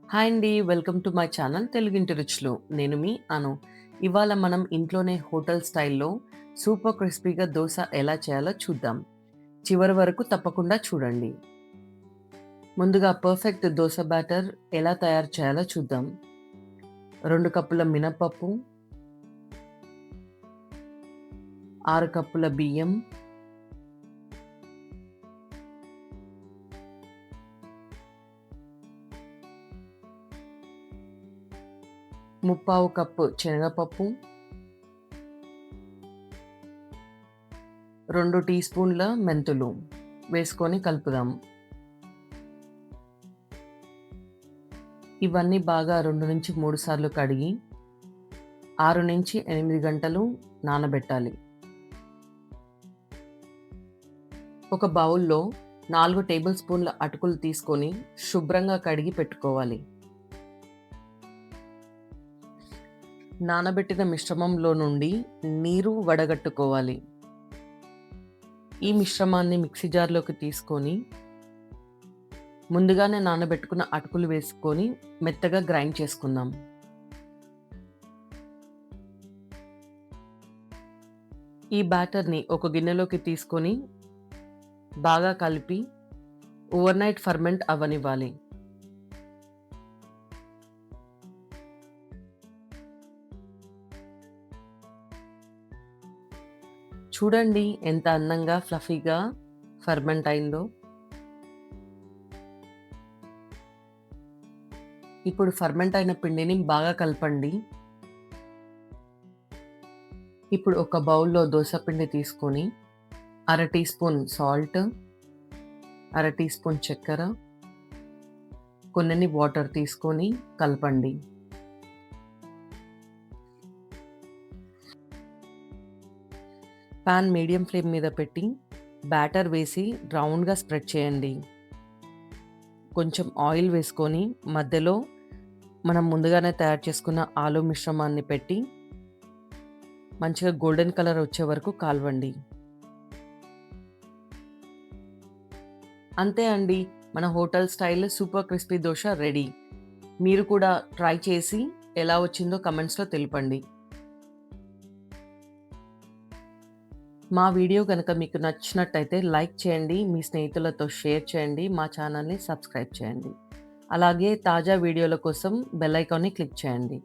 Hi అండి. Welcome to my channel తెలుగింటి రుచులు. నేను మీ అను. ఇవాళ మనం ఇంట్లోనే హోటల్ స్టైల్‌లో సూపర్ క్రిస్పీగా దోస ఎలా చేయాలో చూద్దాం. చివరి వరకు తప్పకుండా చూడండి. ముందుగా పర్ఫెక్ట్ దోస బ్యాటర్ ఎలా తయారు చేయాలో చూద్దాం. 2 కప్పుల మినపప్పు, 6 కప్పుల బియ్యం, ముప్పావు కప్పు శనగపప్పు, 2 టీ స్పూన్ల మెంతులు వేసుకొని కలుపుదాం. ఇవన్నీ బాగా 2-3 సార్లు కడిగి 6-8 గంటలు నానబెట్టాలి. ఒక బౌల్‌లో 4 టేబుల్ స్పూన్ల అటుకులు తీసుకొని శుభ్రంగా కడిగి పెట్టుకోవాలి. నానబెట్టిన మిశ్రమంలో నుండి నీరు వడగట్టుకోవాలి. ఈ మిశ్రమాన్ని మిక్సీ జార్‌లోకి తీసుకొని ముందుగానే నానబెట్టుకున్న అటుకులు వేసుకొని మెత్తగా గ్రైండ్ చేసుకుందాం. ఈ బ్యాటర్‌ని ఒక గిన్నెలోకి తీసుకొని బాగా కలిపి ఓవర్‌నైట్ ఫర్మెంట్ అవ్వనివ్వాలి. చూడండి ఎంత అందంగా ఫ్లఫీగా ఫర్మెంట్ అయిందో. ఇప్పుడు ఫర్మెంట్ అయిన పిండిని బాగా కలపండి. ఇప్పుడు ఒక బౌల్‌లో దోస పిండి తీసుకొని అర టీ స్పూన్ సాల్ట్, అర టీ స్పూన్ చక్కెర, కొన్నన్ని వాటర్ తీసుకొని కలపండి. పాన్ మీడియం ఫ్లేమ్ మీద పెట్టి బ్యాటర్ వేసి రౌండ్‌గా స్ప్రెడ్ చేయండి. కొంచెం ఆయిల్ వేసుకొని మధ్యలో మనం ముందుగానే తయారు చేసుకున్న ఆలు మిశ్రమాన్ని పెట్టి మంచిగా గోల్డెన్ కలర్ వచ్చే వరకు కాలవండి. అంతే అండి. మన hotel style super crispy dosa ready. మీరు కూడా ట్రై చేసి ఎలా వచ్చిందో కామెంట్స్‌లో తెలపండి. మా వీడియో గనక మీకు నచ్చినట్టయితే లైక్ చేయండి, మీ స్నేహితులతో షేర్ చేయండి, మా ఛానల్‌ని సబ్స్క్రైబ్ చేయండి. అలాగే తాజా వీడియోల కోసం బెల్ ఐకాన్‌ని క్లిక్ చేయండి.